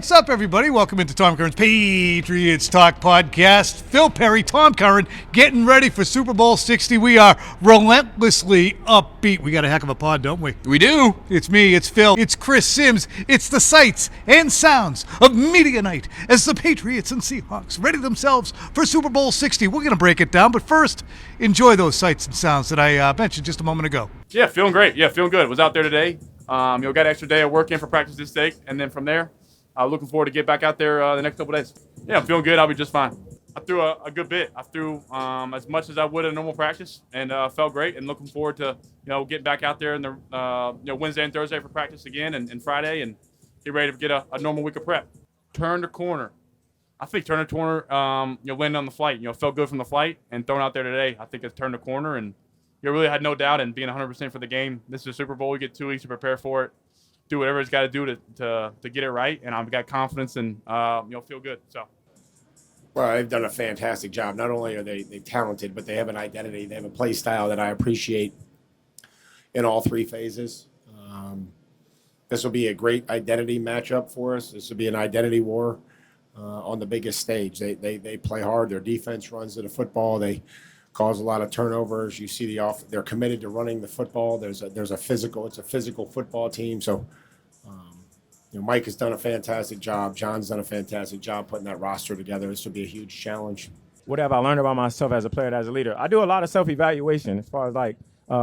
What's up, everybody? Welcome into Tom Curran's Patriots Talk podcast. Phil Perry, Tom Curran, getting ready for Super Bowl 60. We are relentlessly upbeat. We got a heck of a pod, don't we? We do. It's me, it's Phil, it's Chris Sims. It's the sights and sounds of media night as the Patriots and Seahawks ready themselves for Super Bowl 60. We're going to break it down, but first, enjoy those sights and sounds that I mentioned just a moment ago. Yeah, feeling great. Yeah, feeling good. Was out there today. Got an extra day of work in for practice this day, and then from there, looking forward to get back out there the next couple days. Yeah, I'm feeling good. I'll be just fine. I threw a good bit. I threw as much as I would in normal practice, and felt great. And looking forward to getting back out there in the Wednesday and Thursday for practice again, and Friday, and get ready to get a normal week of prep. Turn the corner. I think turn the corner. Landing on the flight. Felt good from the flight, and thrown out there today. I think it's turned the corner, and really had no doubt in being 100% for the game. This is a Super Bowl. We get 2 weeks to prepare for it. Do whatever it's got to do to get it right, and I've got confidence and feel good. So, well, they've done a fantastic job. Not only are they talented, but they have an identity. They have a play style that I appreciate in all three phases. This will be a great identity matchup for us. This will be an identity war on the biggest stage. They play hard. Their defense runs to the football. They cause a lot of turnovers. You see they're committed to running the football. It's a physical football team. So, Mike has done a fantastic job. John's done a fantastic job putting that roster together. This will be a huge challenge. What have I learned about myself as a player and as a leader? I do a lot of self-evaluation as far as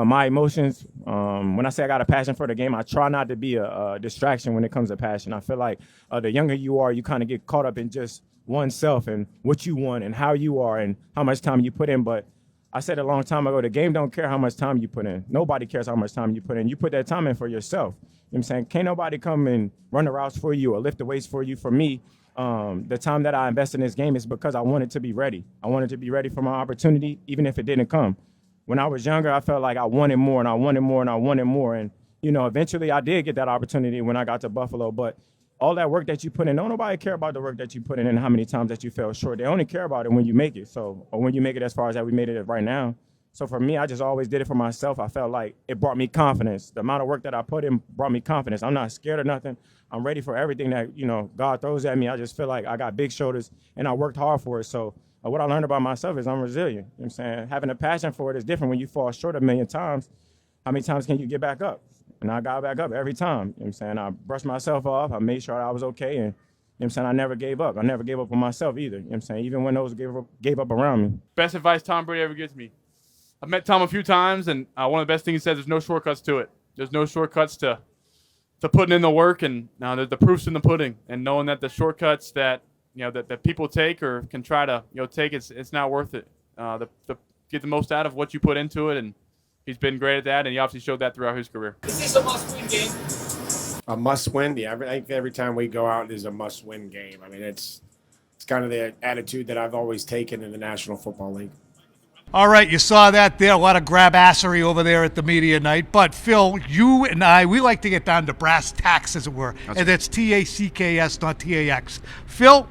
my emotions. When I say I got a passion for the game, I try not to be a distraction when it comes to passion. I feel like the younger you are, you kind of get caught up in just oneself and what you want and how you are and how much time you put in. But I said a long time ago, the game don't care how much time you put in. Nobody cares how much time you put in. You put that time in for yourself. You know what I'm saying? Can't nobody come and run the routes for you or lift the weights for you. For me, the time that I invest in this game is because I wanted to be ready. I wanted to be ready for my opportunity, even if it didn't come. When I was younger, I felt like I wanted more and I wanted more and I wanted more. And, eventually I did get that opportunity when I got to Buffalo. But all that work that you put in, don't nobody care about the work that you put in and how many times that you fell short. They only care about it when you make it. So, or when you make it as far as that we made it right now. So for me, I just always did it for myself. I felt like it brought me confidence. The amount of work that I put in brought me confidence. I'm not scared of nothing. I'm ready for everything that, God throws at me. I just feel like I got big shoulders and I worked hard for it. So what I learned about myself is I'm resilient. You know what I'm saying? Having a passion for it is different when you fall short a million times. How many times can you get back up? And I got back up every time. You know what I'm saying? I brushed myself off. I made sure I was okay. And, you know what I'm saying? I never gave up. I never gave up on myself either. You know what I'm saying? Even when those gave up around me. Best advice Tom Brady ever gives me. I've met Tom a few times, and one of the best things he says, there's no shortcuts to it. There's no shortcuts to putting in the work, and now the proof's in the pudding. And knowing that the shortcuts that that people take or can try to take, it's not worth it. Get the most out of what you put into it, and he's been great at that, and he obviously showed that throughout his career. Is this a must-win game? A must-win? Yeah, I think every time we go out, it is a must-win game. I mean, it's kind of the attitude that I've always taken in the National Football League. All right, you saw that there. A lot of grab-assery over there at the media night. But, Phil, you and I, we like to get down to brass tacks, as it were. And that's T-A-C-K-S, not T-A-X. Phil,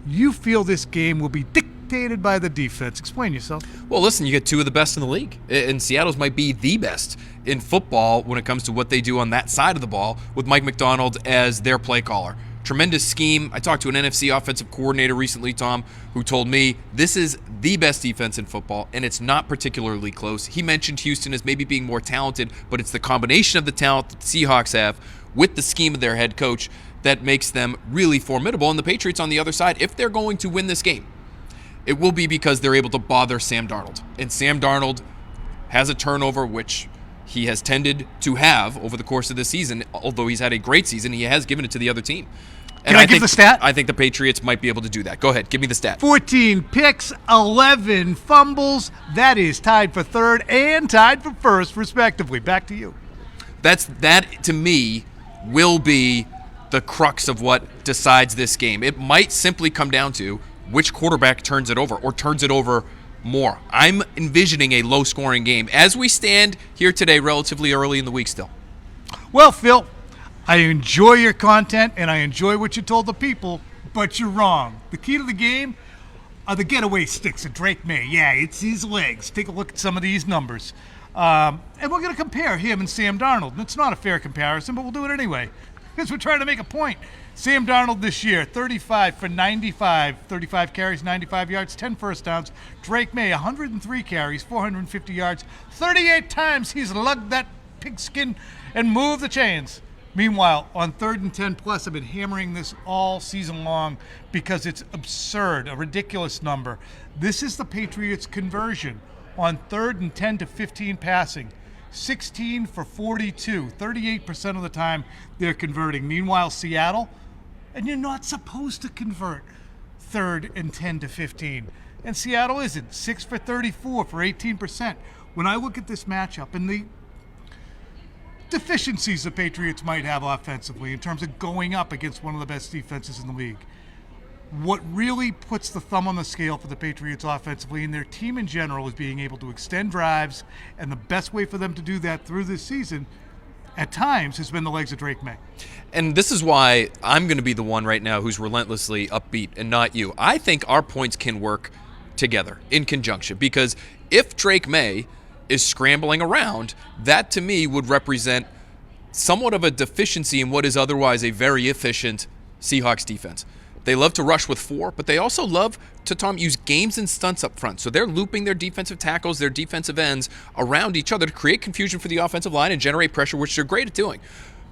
you feel this game will be dictated by the defense. Explain yourself. Well, listen, you get two of the best in the league. And Seattle's might be the best in football when it comes to what they do on that side of the ball with Mike McDonald as their play caller. Tremendous scheme. I talked to an NFC offensive coordinator recently, Tom, who told me this is the best defense in football, and it's not particularly close. He mentioned Houston as maybe being more talented, but it's the combination of the talent that the Seahawks have with the scheme of their head coach that makes them really formidable. And the Patriots on the other side, if they're going to win this game, it will be because they're able to bother Sam Darnold. And Sam Darnold has a turnover, which he has tended to have over the course of this season. Although he's had a great season, he has given it to the other team. And Can I give the stat? I think the Patriots might be able to do that. Go ahead. Give me the stat. 14 picks, 11 fumbles. That is tied for third and tied for first, respectively. Back to you. That, to me, will be the crux of what decides this game. It might simply come down to which quarterback turns it over or turns it over more. I'm envisioning a low-scoring game as we stand here today, relatively early in the week still. Well, Phil, I enjoy your content, and I enjoy what you told the people, but you're wrong. The key to the game are the getaway sticks of Drake May. Yeah, it's his legs. Take a look at some of these numbers. And we're going to compare him and Sam Darnold. It's not a fair comparison, but we'll do it anyway. because we're trying to make a point. Sam Darnold this year, 35 for 95, 35 carries, 95 yards, 10 first downs. Drake May, 103 carries, 450 yards. 38 times he's lugged that pigskin and moved the chains. Meanwhile, on 3rd and 10 plus, I've been hammering this all season long because it's absurd, a ridiculous number. This is the Patriots' conversion on 3rd and 10 to 15 passing. 16 for 42, 38% of the time they're converting. Meanwhile, Seattle, and you're not supposed to convert 3rd and 10 to 15. And Seattle isn't. 6 for 34 for 18%. When I look at this matchup and the deficiencies the Patriots might have offensively in terms of going up against one of the best defenses in the league, what really puts the thumb on the scale for the Patriots offensively and their team in general is being able to extend drives, and the best way for them to do that through this season at times has been the legs of Drake May. And this is why I'm going to be the one right now who's relentlessly upbeat and not you. I think our points can work together in conjunction, because if Drake May is scrambling around, that to me would represent somewhat of a deficiency in what is otherwise a very efficient Seahawks defense. They love to rush with 4, but they also love to, Tom, use games and stunts up front. So they're looping their defensive tackles, their defensive ends around each other to create confusion for the offensive line and generate pressure, which they're great at doing.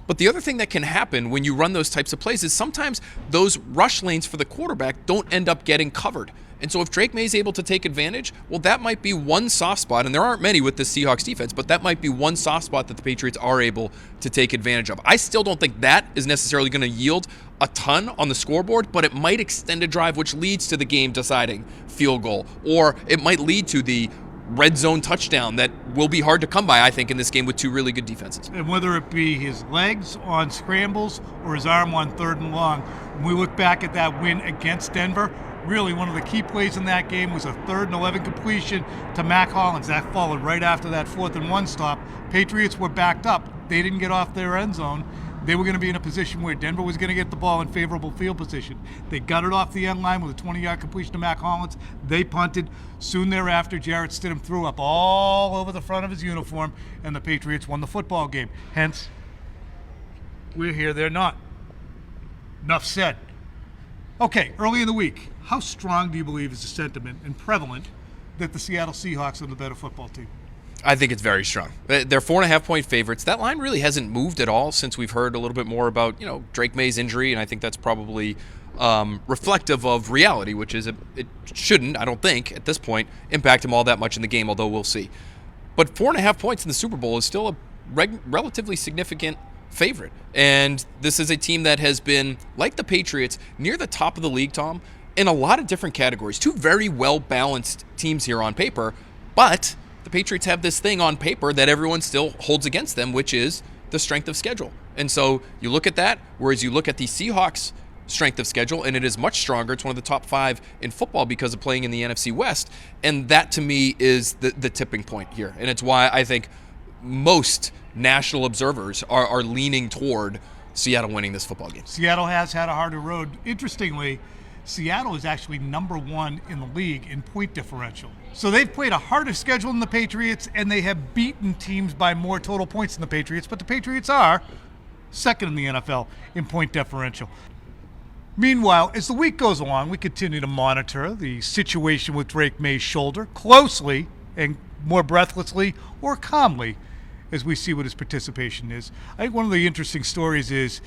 But the other thing that can happen when you run those types of plays is sometimes those rush lanes for the quarterback don't end up getting covered. And so if Drake May is able to take advantage, well, that might be one soft spot, and there aren't many with the Seahawks defense, but that might be one soft spot that the Patriots are able to take advantage of. I still don't think that is necessarily going to yield a ton on the scoreboard, but it might extend a drive, which leads to the game-deciding field goal, or it might lead to the red zone touchdown that will be hard to come by, I think, in this game with 2 really good defenses. And whether it be his legs on scrambles or his arm on 3rd and long, when we look back at that win against Denver, really one of the key plays in that game was a 3rd and 11 completion to Mac Hollins. That followed right after that 4th and 1 stop. Patriots were backed up. They didn't get off their end zone. They were going to be in a position where Denver was going to get the ball in favorable field position. They got it off the end line with a 20-yard completion to Mac Hollins. They punted. Soon thereafter, Jarrett Stidham threw up all over the front of his uniform, and the Patriots won the football game. Hence, we're here, they're not. Enough said. Okay, early in the week, how strong do you believe is the sentiment and prevalent that the Seattle Seahawks are the better football team? I think it's very strong. They're 4.5-point favorites. That line really hasn't moved at all since we've heard a little bit more about, Drake May's injury, and I think that's probably reflective of reality, which is it shouldn't, I don't think, at this point, impact him all that much in the game, although we'll see. But 4.5 points in the Super Bowl is still a relatively significant favorite. And this is a team that has been, like the Patriots, near the top of the league, Tom, in a lot of different categories. 2 very well-balanced teams here on paper, but the Patriots have this thing on paper that everyone still holds against them, which is the strength of schedule. And so you look at that, whereas you look at the Seahawks' strength of schedule, and it is much stronger. It's one of the top 5 in football because of playing in the NFC West. And that, to me, is the tipping point here. And it's why I think most national observers are leaning toward Seattle winning this football game. Seattle has had a harder road. Interestingly, Seattle is actually number 1 in the league in point differential. So they've played a harder schedule than the Patriots, and they have beaten teams by more total points than the Patriots, but the Patriots are second in the NFL in point differential. Meanwhile, as the week goes along, we continue to monitor the situation with Drake May's shoulder closely and more breathlessly or calmly as we see what his participation is. I think one of the interesting stories is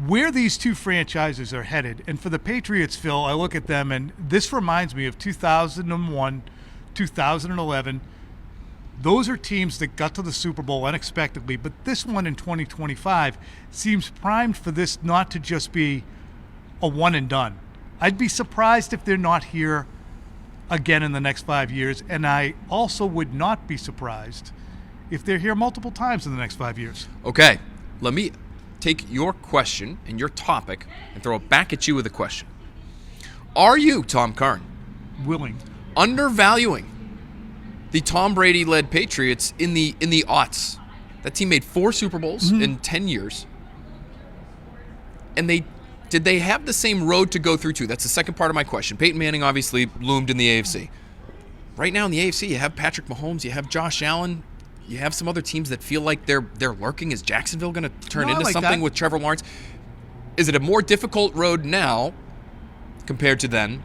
where these 2 franchises are headed. And for the Patriots, Phil, I look at them, and this reminds me of 2001, 2011. Those are teams that got to the Super Bowl unexpectedly, but this one in 2025 seems primed for this not to just be a one and done. I'd be surprised if they're not here again in the next 5 years, and I also would not be surprised if they're here multiple times in the next 5 years. Okay, let me take your question and your topic and throw it back at you with a question. Are you, Tom Curran, Willing. undervaluing the Tom Brady-led Patriots in the aughts? That team made 4 Super Bowls in 10 years. And did they have the same road to go through to? That's the second part of my question. Peyton Manning obviously loomed in the AFC. Right now in the AFC, you have Patrick Mahomes, you have Josh Allen, you have some other teams that feel like they're lurking. Is Jacksonville going to turn into like something that. with Trevor Lawrence? Is it a more difficult road now compared to then?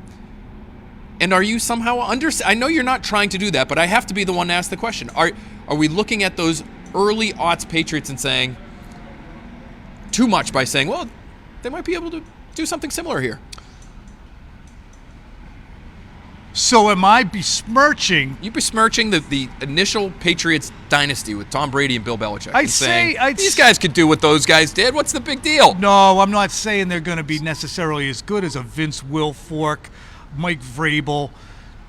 And are you somehow I know you're not trying to do that, but I have to be the one to ask the question. Are we looking at those early aughts Patriots and saying too much by saying, well, they might be able to do something similar here? So am I besmirching? You besmirching the initial Patriots dynasty with Tom Brady and Bill Belichick. These guys could do what those guys did. What's the big deal? No, I'm not saying they're going to be necessarily as good as a Vince Wilfork, Mike Vrabel,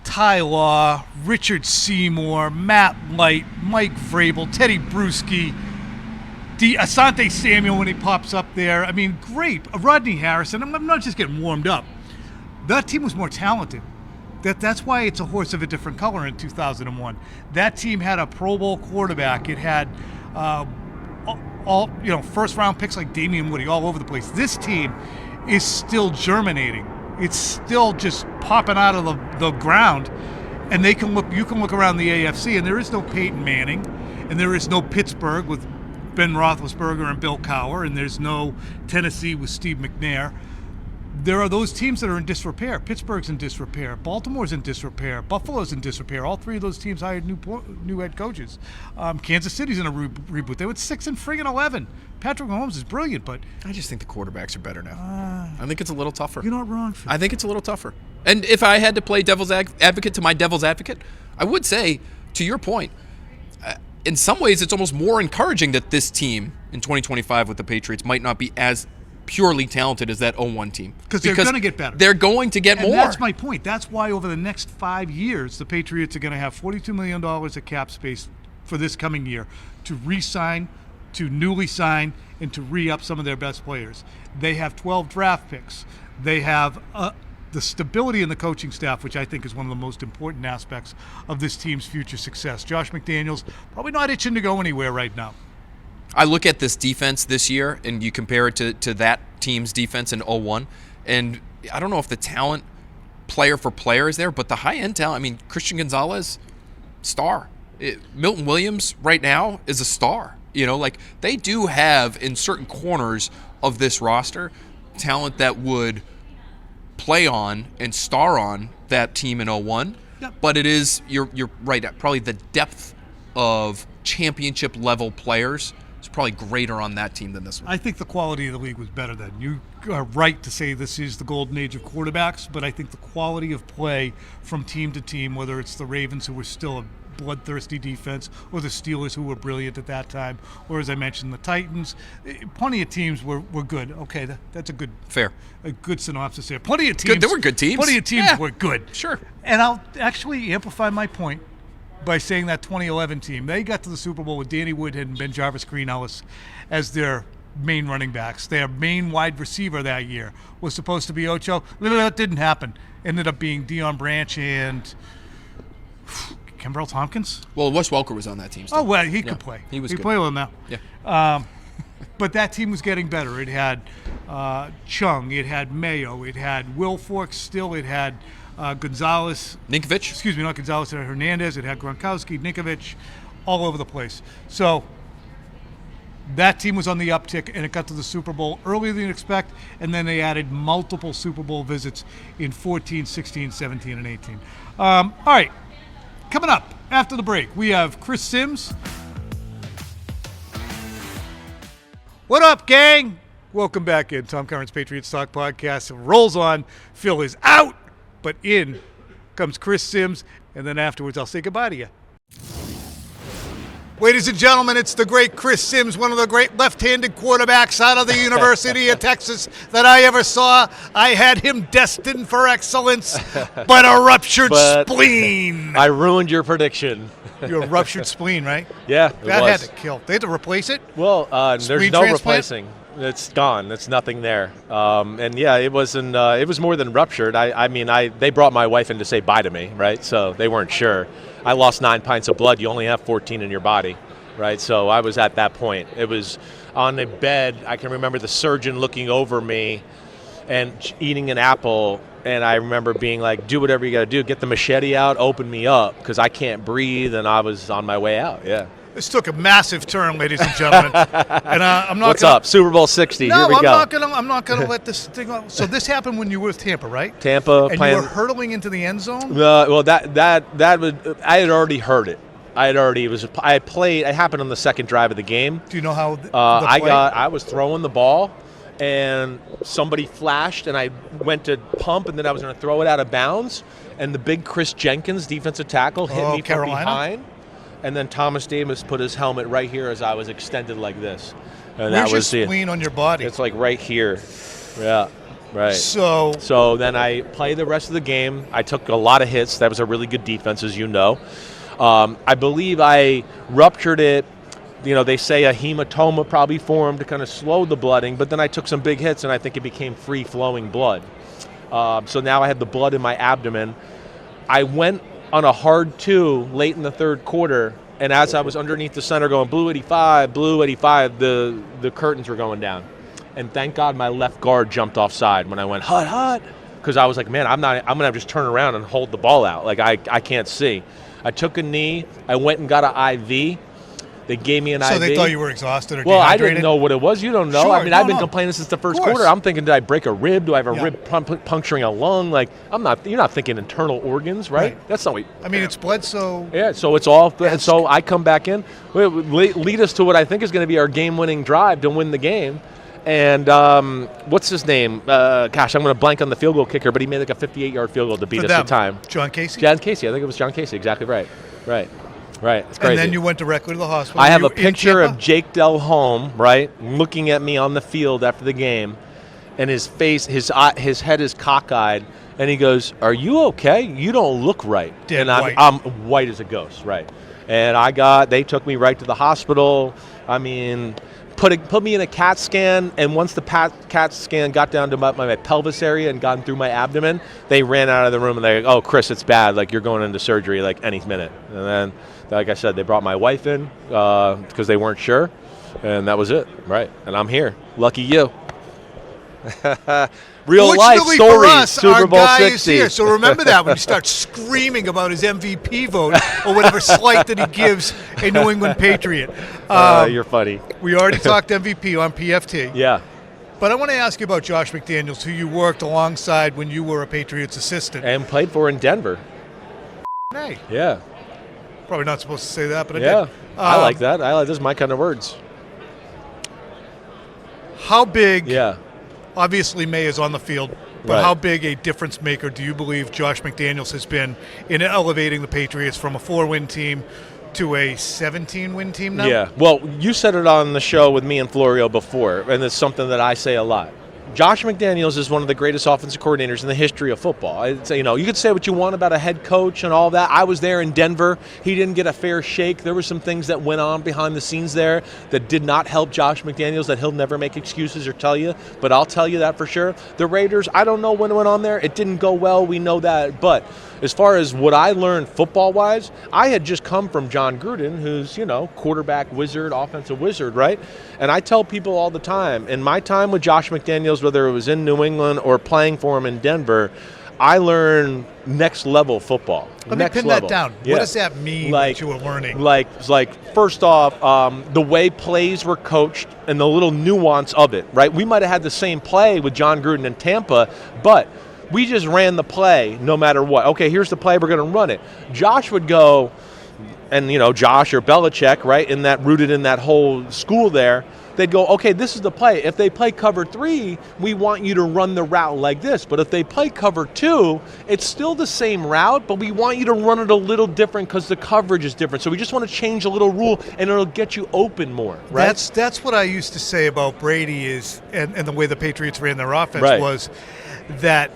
Ty Law, Richard Seymour, Matt Light, Mike Vrabel, Teddy Bruschi, Asante Samuel when he pops up there. I mean, great. Rodney Harrison. I'm not just getting warmed up. That team was more talented. That's why it's a horse of a different color in 2001. That team had a Pro Bowl quarterback. It had all first round picks like Damian Woody all over the place. This team is still germinating. It's still just popping out of the ground, and you can look around the AFC, and there is no Peyton Manning, and there is no Pittsburgh with Ben Roethlisberger and Bill Cowher, and there's no Tennessee with Steve McNair. There are those teams that are in disrepair. Pittsburgh's in disrepair. Baltimore's in disrepair. Buffalo's in disrepair. All three of those teams hired new head coaches. Kansas City's in a reboot. They went 6-11. Patrick Mahomes is brilliant, but I just think the quarterbacks are better now. I think it's a little tougher. You're not wrong, Phil. I think it's a little tougher. And if I had to play devil's advocate to my devil's advocate, I would say, to your point, in some ways it's almost more encouraging that this team in 2025 with the Patriots might not be as purely talented as that 0-1 team. Because they're going to get better. They're going to get more. That's my point. That's why over the next 5 years, the Patriots are going to have $42 million of cap space for this coming year to re-sign, to newly sign, and to re-up some of their best players. They have 12 draft picks. They have the stability in the coaching staff, which I think is one of the most important aspects of this team's future success. Josh McDaniels probably not itching to go anywhere right now. I look at this defense this year, and you compare it to that team's defense in 0-1, and I don't know if the talent player for player is there, but the high-end talent, I mean, Christian Gonzalez, star. Milton Williams right now is a star. They do have, in certain corners of this roster, talent that would play on and star on that team in 0-1. Yep. But it is, you're right, probably the depth of championship-level players is probably greater on that team than this one. I think the quality of the league was better then. You are right to say this is the golden age of quarterbacks, but I think the quality of play from team to team, whether it's the Ravens, who were still a bloodthirsty defense, or the Steelers, who were brilliant at that time, or as I mentioned, the Titans, plenty of teams were good. Okay, that's a good synopsis there. Plenty of teams. Good, they were good teams. Plenty of teams were good. Sure. And I'll actually amplify my point by saying that 2011 team, they got to the Super Bowl with Danny Woodhead and Ben Jarvis Green Ellis as their main running backs. Their main wide receiver that year was supposed to be Ocho. That didn't happen. Ended up being Deion Branch and Kimbrell Tompkins. Well, Wes Welker was on that team still. Oh, well, he could play. He could play well now. Yeah. But that team was getting better. It had Chung. It had Mayo. It had Wilfork still. It had Gonzalez. Ninkovich. Excuse me, not Gonzalez. It had Hernandez. It had Gronkowski, Ninkovich, all over the place. So that team was on the uptick, and it got to the Super Bowl earlier than you expect, and then they added multiple Super Bowl visits in 14, 16, 17, and 18. All right. Coming up after the break, we have Chris Sims. What up, gang? Welcome back in. Tom Curran's Patriots Talk podcast rolls on. Phil is out, but in comes Chris Sims, and then afterwards I'll say goodbye to you. Ladies and gentlemen, it's the great Chris Sims, one of the great left-handed quarterbacks out of the University of Texas that I ever saw. I had him destined for excellence, but a ruptured spleen. I ruined your prediction. Your ruptured spleen, right? Yeah, that had to kill. They had to replace it? Well, there's no transplant? replacing. It's gone. It's nothing there. And yeah, it wasn't. It was more than ruptured. They brought my wife in to say bye to me, right? So they weren't sure. I lost 9 pints of blood. You only have 14 in your body, right? So I was at that point. It was on a bed. I can remember the surgeon looking over me and eating an apple. And I remember being like, do whatever you got to do. Get the machete out, open me up, because I can't breathe. And I was on my way out, yeah. This took a massive turn, ladies and gentlemen. And I'm not. What's up? Super Bowl 60. No, Here we I'm go. not gonna let this thing go. So this happened when you were with Tampa, right? Tampa And playing. you were hurtling into the end zone. Well, that would. I had already heard it. I played. It happened on the second drive of the game. Do you know how? I was throwing the ball, and somebody flashed, and I went to pump, and then I was going to throw it out of bounds, and the big Chris Jenkins, defensive tackle, hit me from Carolina? behind, and then Thomas Davis put his helmet right here as I was extended like this, and Where's that was your it. spleen on your body? It's like right here. Yeah. Right. So then I played the rest of the game. I took a lot of hits. That was a really good defense, as you know. I believe I ruptured it. You know, they say a hematoma probably formed to kind of slow the blooding, but then I took some big hits, and I think it became free-flowing blood. So now I have the blood in my abdomen. I went on a hard 2 late in the third quarter, and as I was underneath the center going, blue 85, the curtains were going down. And thank God my left guard jumped offside when I went, hut, because I was like, man, I'm going to have to just turn around and hold the ball out. Like, I can't see. I took a knee. I went and got an IV. They gave me an IV. So they thought you were exhausted or Well, I dehydrated? didn't know what it was. You don't know. Sure, I mean, I've been no. complaining since the first Of course. quarter. I'm thinking, did I break a rib? Do I have a Yeah. rib puncturing a lung? Like, you're not thinking internal organs, right? Right. That's not what. I mean, it's blood, so Yeah, so it's all. And so I come back in. Lead us to what I think is going to be our game-winning drive to win the game. And what's his name? Gosh, I'm going to blank on the field goal kicker, but he made like a 58-yard field goal to beat for us them. at time. John Casey? John Casey. I think it was John Casey. Exactly right. Right. It's crazy. And then you went directly to the hospital. I have You a picture in of Jake Delhomme, right, looking at me on the field after the game, and his face, his head is cockeyed, and he goes, "Are you okay? You don't look right." Dead and white. I'm white as a ghost, right? And they took me right to the hospital. I mean, put me in a CAT scan, and once the CAT scan got down to my pelvis area and gotten through my abdomen, they ran out of the room and they're like, "Oh, Chris, it's bad. Like, you're going into surgery like any minute." And then, like I said, they brought my wife in because they weren't sure, and that was it, right? And I'm here. Lucky you. Real life Fortunately story. for us, Super our Bowl guy 60. is here. So remember that when you start screaming about his MVP vote or whatever slight that he gives a New England Patriot. You're funny. We already talked MVP on PFT. Yeah. But I want to ask you about Josh McDaniels, who you worked alongside when you were a Patriots assistant. And played for in Denver. Hey, Yeah. probably not supposed to say that, but I Yeah. did. I like that. This is my kind of words. How big, Yeah. obviously May is on the field, but Right. how big a difference maker do you believe Josh McDaniels has been in elevating the Patriots from a 4-win team to a 17-win team now? Yeah. Well, you said it on the show with me and Florio before, and it's something that I say a lot. Josh McDaniels is one of the greatest offensive coordinators in the history of football. You could say what you want about a head coach and all that. I was there in Denver. He didn't get a fair shake. There were some things that went on behind the scenes there that did not help Josh McDaniels, that he'll never make excuses or tell you, but I'll tell you that for sure. The Raiders, I don't know when it went on there. It didn't go well. We know that. But as far as what I learned football-wise, I had just come from John Gruden, who's, quarterback wizard, offensive wizard, right? And I tell people all the time, in my time with Josh McDaniels, whether it was in New England or playing for him in Denver, I learned next-level football. Let me pin that down. Yeah. What does that mean that you were learning? Like first off, the way plays were coached and the little nuance of it, right? We might have had the same play with John Gruden in Tampa, but we just ran the play no matter what. Okay, here's the play, we're going to run it. Josh would go, and Josh or Belichick, right, rooted in that whole school there, they'd go, okay, this is the play. If they play cover 3, we want you to run the route like this. But if they play cover 2, it's still the same route, but we want you to run it a little different because the coverage is different. So we just want to change a little rule, and it'll get you open more, right? That's what I used to say about Brady and the way the Patriots ran their offense Right. was that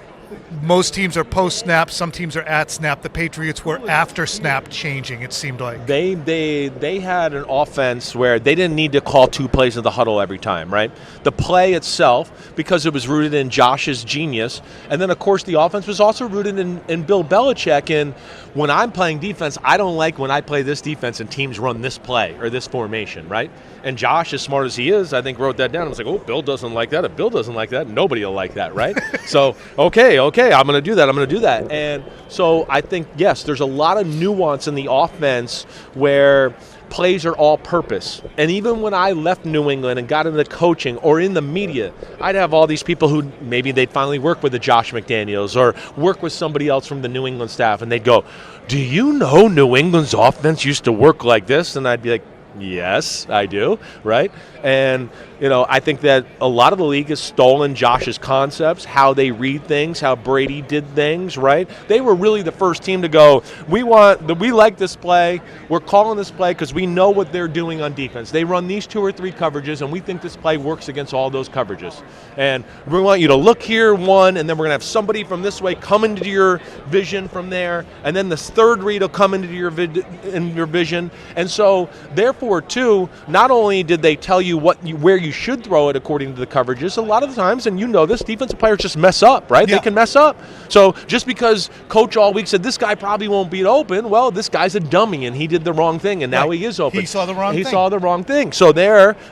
most teams are post-snap, some teams are at snap. The Patriots were after snap changing, it seemed like. They had an offense where they didn't need to call 2 plays in the huddle every time, right? The play itself, because it was rooted in Josh's genius, and then, of course, the offense was also rooted in Bill Belichick. And when I'm playing defense, I don't like when I play this defense and teams run this play or this formation, right? And Josh, as smart as he is, I think wrote that down. I was like, oh, Bill doesn't like that. If Bill doesn't like that, nobody will like that, right? So, okay, I'm going to do that. And so I think, yes, there's a lot of nuance in the offense where plays are all purpose. And even when I left New England and got into coaching or in the media, I'd have all these people who maybe they'd finally work with a Josh McDaniels or work with somebody else from the New England staff, and they'd go, "Do you know New England's offense used to work like this?" And I'd be like, "Yes, I do," right? And, I think that a lot of the league has stolen Josh's concepts, how they read things, how Brady did things, right? They were really the first team to go, we like this play, we're calling this play because we know what they're doing on defense. They run these 2 or 3 coverages, and we think this play works against all those coverages. And we want you to look here, one, and then we're going to have somebody from this way come into your vision from there, and then this third read will come into your vision. And so, therefore, too, not only did they tell you where you should throw it according to the coverages, a lot of the times, and this, defensive players just mess up, right? Yeah. They can mess up. So just because coach all week said this guy probably won't be open, well, this guy's a dummy and he did the wrong thing, and now he is open. He saw the wrong thing. So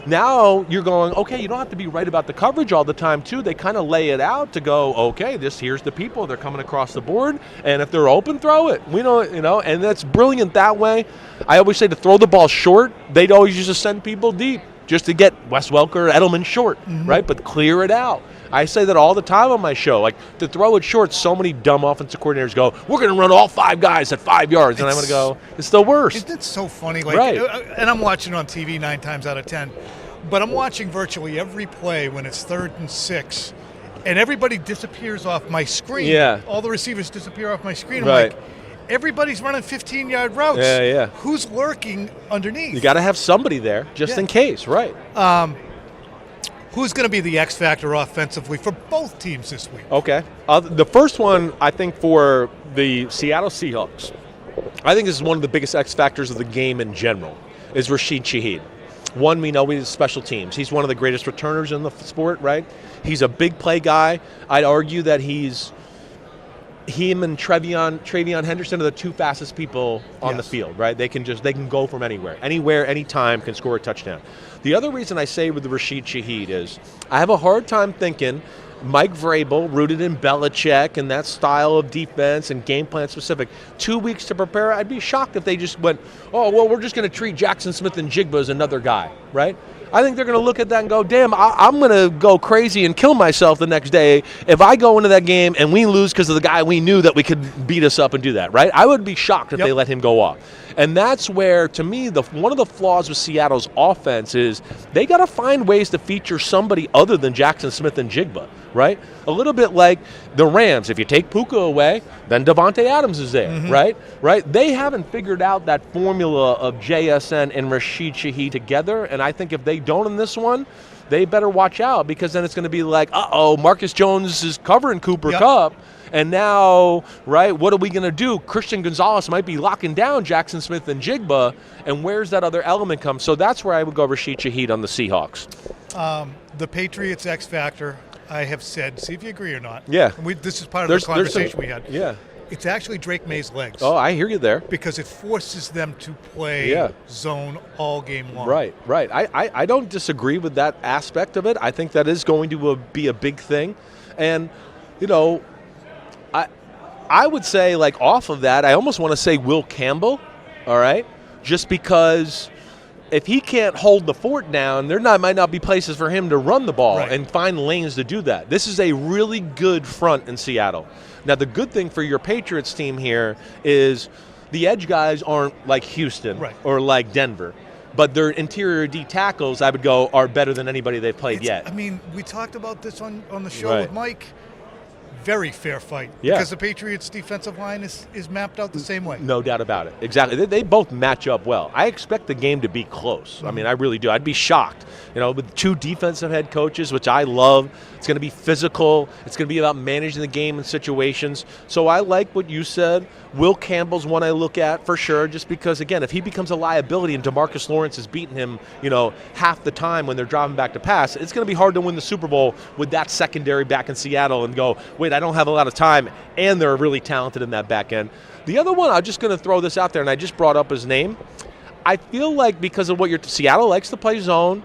now you're going, okay, you don't have to be right about the coverage all the time too. They kind of lay it out to go, okay, here's the people, they're coming across the board, and if they're open, throw it. We know, and that's brilliant that way. I always say to throw the ball short, they'd always used to send people deep just to get Wes Welker, Edelman short, right? But clear it out. I say that all the time on my show. Like, to throw it short, so many dumb offensive coordinators go, we're going to run all 5 guys at 5 yards. And I'm going to go, it's the worst. Isn't it so funny? Like, right. And I'm watching it on TV 9 times out of 10. But I'm watching virtually every play when it's 3rd and 6. And everybody disappears off my screen. Yeah. All the receivers disappear off my screen. I'm right. like, everybody's running 15-yard routes. Yeah. Who's lurking underneath? You got to have somebody there just in case, right? Who's going to be the X factor offensively for both teams this week? Okay. The first one, I think, for the Seattle Seahawks, I think this is one of the biggest X factors of the game in general, is Rashid Shaheed. One, we know he's special teams. He's one of the greatest returners in the sport, right? He's a big play guy. I'd argue that him and Travion Henderson are the 2 fastest people on the field, right? They can go from anywhere, anytime, can score a touchdown. The other reason I say with the Rashid Shaheed is I have a hard time thinking Mike Vrabel, rooted in Belichick and that style of defense and game plan specific, 2 weeks to prepare. I'd be shocked if they just went, oh, well, we're just going to treat Jackson Smith and Jigba as another guy, right? I think they're going to look at that and go, damn, I'm going to go crazy and kill myself the next day if I go into that game and we lose because of the guy we knew that we could beat us up and do that, right? I would be shocked if they let him go off. And that's where, to me, one of the flaws with Seattle's offense is they got to find ways to feature somebody other than Jackson Smith and Jigba, right? A little bit like the Rams. If you take Puka away, then Devontae Adams is there, right? They haven't figured out that formula of JSN and Rashid Shaheed together, and I think if they don't in this one, they better watch out, because then it's going to be like, Marcus Jones is covering Cooper Kupp, and now, right, what are we going to do? Christian Gonzalez might be locking down Jackson Smith and Jigba, and where's that other element come? So that's where I would go Rashid Shaheed on the Seahawks. The Patriots X factor, I have said, see if you agree or not. Yeah. This is part of the conversation we had. Yeah. It's actually Drake May's legs. Oh, I hear you there. Because it forces them to play zone all game long. Right. I don't disagree with that aspect of it. I think that is going to be a big thing. And, I would say, like, off of that, I almost want to say Will Campbell, all right? Just because if he can't hold the fort down, might not be places for him to run the ball and find lanes to do that. This is a really good front in Seattle. Now, the good thing for your Patriots team here is the edge guys aren't like Houston or like Denver, but their interior D tackles, I would go, are better than anybody they've played yet. I mean, we talked about this on the show with Mike. Very fair fight. Yeah. Because the Patriots' defensive line is mapped out the same way. No doubt about it. Exactly. They both match up well. I expect the game to be close. I mean, I really do. I'd be shocked. With 2 defensive head coaches, which I love. It's going to be physical. It's going to be about managing the game in situations. So I like what you said. Will Campbell's one I look at for sure, just because, again, if he becomes a liability and DeMarcus Lawrence is beating him, half the time when they're driving back to pass, it's going to be hard to win the Super Bowl with that secondary back in Seattle and go, wait, I don't have a lot of time, and they're really talented in that back end. The other one, I'm just going to throw this out there, and I just brought up his name. I feel like because of what Seattle likes to play zone,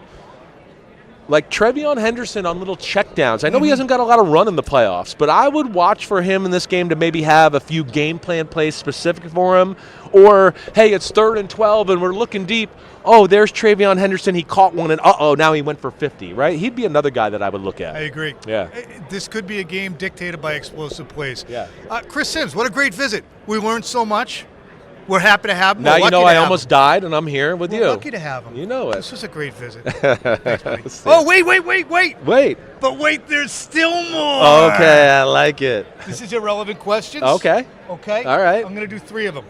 Like Trevion Henderson on little checkdowns. I know he hasn't got a lot of run in the playoffs, but I would watch for him in this game to maybe have a few game plan plays specific for him. Or, hey, it's 3rd and 12 and we're looking deep. Oh, there's Trevion Henderson. He caught one and now he went for 50, right? He'd be another guy that I would look at. I agree. Yeah. This could be a game dictated by explosive plays. Yeah. Chris Sims, what a great visit. We learned so much. We're happy to have him. Now We're you know lucky to I have almost him. died and I'm here with We're you. lucky to have him. You know it. This was a great visit. Thanks, buddy. See. Oh, wait. Wait. But wait, there's still more. Okay, I like it. This is irrelevant questions. Okay. Okay. All right. I'm going to do 3 of them.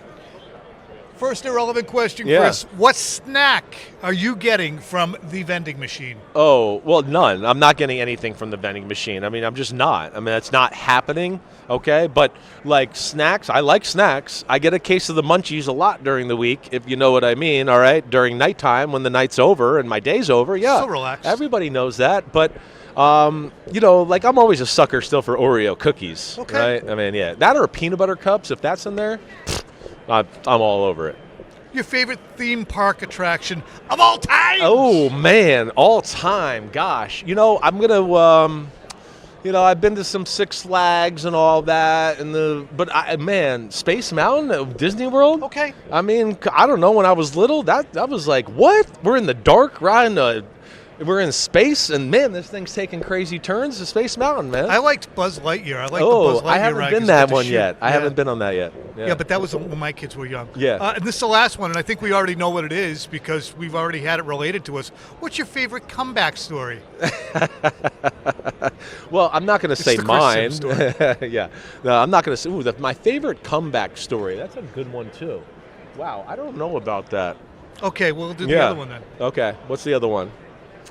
First irrelevant question, Yeah. Chris. What snack are you getting from the vending machine? Oh, well, none. I'm not getting anything from the vending machine. I mean, I'm just not. I mean, it's not happening, okay? But, like, snacks, I like snacks. I get a case of the munchies a lot during the week, if you know what I mean, all right? During nighttime when the night's over and my day's over, yeah. So relaxed. Everybody knows that. But, you know, like, I'm always a sucker still for Oreo cookies, Okay. right? I mean, yeah. That or peanut butter cups, if that's in there, I'm all over it. Your favorite theme park attraction of all time? Oh, man, all time. Gosh. You know, I'm going to, you know, I've been to some Six Flags and all that. Man, Space Mountain at Disney World? Okay. I mean, I don't know. When I was little, that was like, what? We're in the dark riding we're in space, and, man, this thing's taking crazy turns to Space Mountain, man. I liked Buzz Lightyear. I like the Buzz Lightyear I haven't ride been 'cause that you get to one shoot. yet. I Yeah. haven't been on that yet. Yeah, but that was when my kids were young. Yeah. And this is the last one, and I think we already know what it is because we've already had it related to us. What's your favorite comeback story? Well, I'm not going to say the Chris mine. Sims Yeah. No, I'm not going to say. Ooh, my favorite comeback story. That's a good one, too. Wow, I don't know about that. Okay, we'll do the other one then. Okay, what's the other one?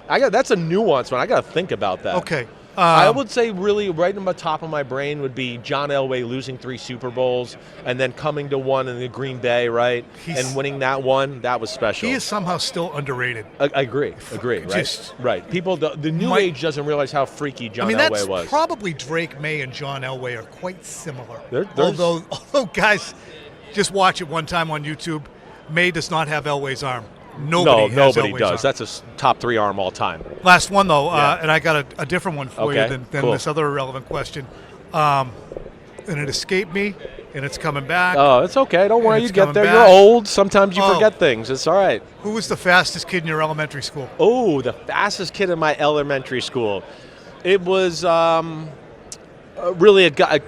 That's a nuanced one. I got to think about that. Okay. I would say really right on the top of my brain would be John Elway losing 3 Super Bowls and then coming to one in the Green Bay, right? And winning that one. That was special. He is somehow still underrated. I agree, right? Just- Right. People, the new age doesn't realize how freaky John Elway was. Probably Drake May and John Elway are quite similar. There's- Although, guys, just watch it one time on YouTube. May does not have Elway's arm. Nobody has nobody Elway's does. arm. That's a top 3 arm all time. Last one, though, Yeah. and I got a different one for Okay, you than cool. this other irrelevant question. And it escaped me, and it's coming back. Oh, it's okay. Don't worry. it's You get coming there. back. You're old. Sometimes you Oh. forget things. It's all right. Who was the fastest kid in your elementary school? Oh, the fastest kid in my elementary school. It was really a guy,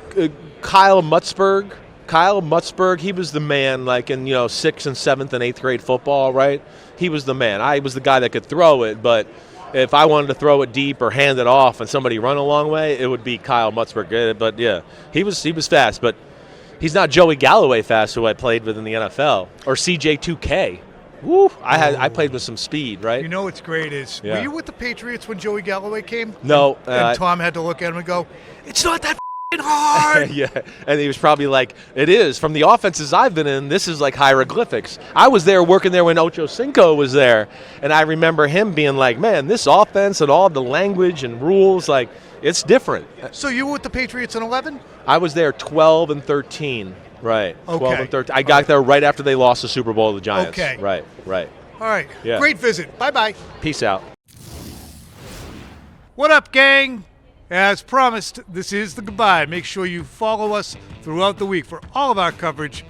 Kyle Mutzberg. Kyle Mutzberg, he was the man, like in 6th and 7th and 8th grade football, right? He was the man. I was the guy that could throw it, but if I wanted to throw it deep or hand it off and somebody run a long way, it would be Kyle Mutzberg. But yeah, he was fast, but he's not Joey Galloway fast, who I played with in the NFL, or CJ2K. Woo! I played with some speed, right? You know what's great is, Yeah. were you with the Patriots when Joey Galloway came? No, And Tom had to look at him and go, "It's not that hard." Yeah, and he was probably like, it is. From the offenses I've been in, this is like hieroglyphics. I was there working there when Ocho Cinco was there, and I remember him being like, man, this offense and all the language and rules, like, it's different. So you were with the Patriots in 11? I was there 12 and 13, right. 12 Okay. and 13. I got there right after they lost the Super Bowl to the Giants. Okay. Right. All right. Yeah. Great visit. Bye-bye. Peace out. What up, gang? As promised, this is the goodbye. Make sure you follow us throughout the week for all of our coverage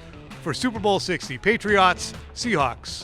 for Super Bowl 60, Patriots, Seahawks.